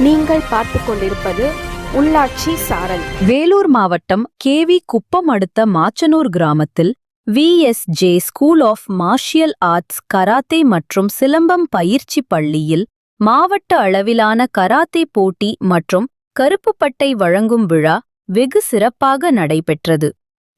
நீங்கள் பார்த்து கொண்டிருப்பது உள்ளாட்சி சாரல். வேலூர் மாவட்டம் கேவி குப்பம் அடுத்த மாச்சனூர் கிராமத்தில் VSJ school of martial arts karate மற்றும் சிலம்பம் பயிற்சி பள்ளியில் மாவட்ட அளவிலான கராத்தே போட்டி மற்றும் கருப்பு பட்டை வழங்கும் விழா வெகு சிறப்பாக நடைபெற்றது.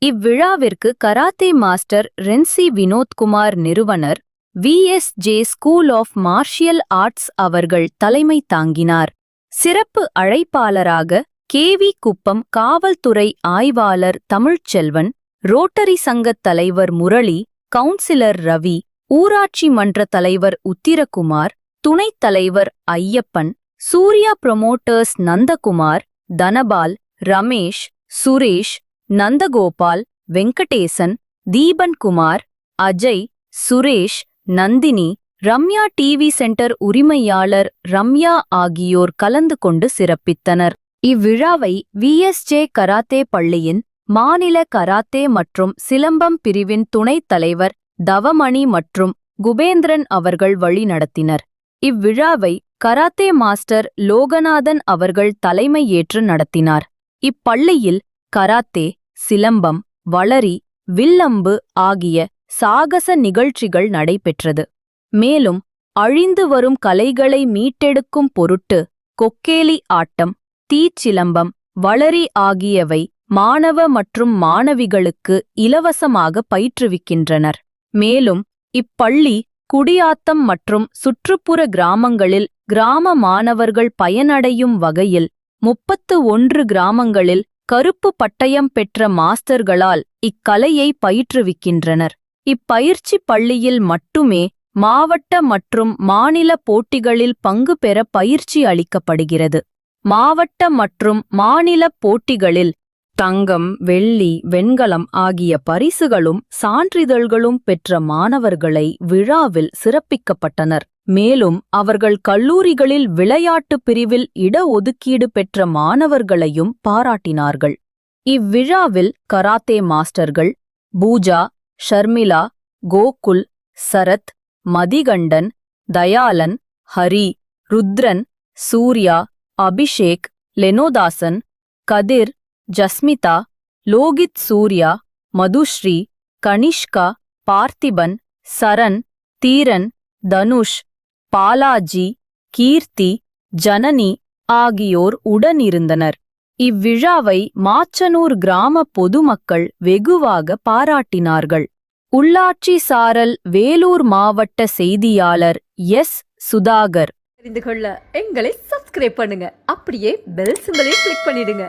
இவ்விழாவிற்கு கராத்தே மாஸ்டர் ரென்சி வினோத்குமார் நிறுவனர் விஎஸ்ஜே ஸ்கூல் ஆஃப் மார்ஷியல் ஆர்ட்ஸ் அவர்கள் தலைமை தாங்கினார். சிறப்பு அழைப்பாளராக கேவி குப்பம் காவல்துறை ஆய்வாளர் தமிழ்ச்செல்வன், ரோட்டரி சங்கத் தலைவர் முரளி, கவுன்சிலர் ரவி, ஊராட்சி மன்ற தலைவர் உத்திரகுமார், துணைத் தலைவர் Ayyappan, Surya promoters Nandakumar, Dhanapal, Ramesh, Suresh, Nandagopal, Venkatesan, Deepankumar, Ajay, Suresh, Nandini, Ramya TV centre உரிமையாளர் ரம்யா ஆகியோர் கலந்து கொண்டு சிறப்பித்தனர். இவ்விழாவை விஎஸ்ஜே கராத்தே பள்ளியின் மாநில கராத்தே மற்றும் சிலம்பம் பிரிவின் துணைத் தலைவர் தவமணி மற்றும் குபேந்திரன் அவர்கள் வழிநடத்தினர். இவ்விழாவை கராத்தே மாஸ்டர் லோகநாதன் அவர்கள் தலைமை ஏற்று நடத்தினார். இப்பள்ளியில் கராத்தே, சிலம்பம், வளரி, வில்லம்பு ஆகிய சாகச நிகழ்ச்சிகள் நடைபெற்றது. மேலும் அழிந்து வரும் கலைகளை மீட்டெடுக்கும் பொருட்டு கொக்கேலி ஆட்டம், தீச்சிலம்பம், வளரி ஆகியவை மாணவ மற்றும் மாணவிகளுக்கு இலவசமாக பயிற்றுவிக்கின்றனர். மேலும் இப்பள்ளி குடியாத்தம் மற்றும் சுற்றுப்புற கிராமங்களில் கிராம மாணவர்கள் பயனடையும் வகையில் 31 கிராமங்களில் கருப்பு பட்டயம் பெற்ற மாஸ்டர்களால் இக்கலையை பயிற்றுவிக்கின்றனர். இப்பயிற்சி பள்ளியில் மட்டுமே மாவட்ட மற்றும் மாநில போட்டிகளில் பங்கு பெற பயிற்சி அளிக்கப்படுகிறது. மாவட்ட மற்றும் மாநில போட்டிகளில் தங்கம், வெள்ளி, வெண்கலம் ஆகிய பரிசுகளும் சான்றிதழ்களும் பெற்ற மாணவர்களை விழாவில் சிறப்பிக்கப்பட்டனர். மேலும் அவர்கள் கல்லூரிகளில் விளையாட்டு பிரிவில் இடஒதுக்கீடு பெற்ற மாணவர்களையும் பாராட்டினார்கள். இவ்விழாவில் கராத்தே மாஸ்டர்கள் பூஜா, ஷர்மிளா, கோகுல், சரத், மதிகண்டன், தயாளன், ஹரி, ருத்ரன், சூர்யா, அபிஷேக், லெனோதாசன், கதிர், ஜஸ்மிதா, லோகித், சூர்யா, மதுஸ்ரீ, கனிஷ்கா, பார்த்திபன், சரண், தீரன், தனுஷ், பாலாஜி, கீர்த்தி, ஜனனி ஆகியோர் உடனிருந்தனர். இவ்விழாவை மாச்சனூர் கிராம பொதுமக்கள் வெகுவாக பாராட்டினார்கள். உள்ளாட்சி சாரல் வேலூர் மாவட்ட செய்தியாளர் எஸ். சுதாகர். தெரிந்து கொள்ள எங்களை சப்ஸ்கிரைப் பண்ணுங்க, அப்படியே பெல் சிம்பலை கிளிக் பண்ணிடுங்க.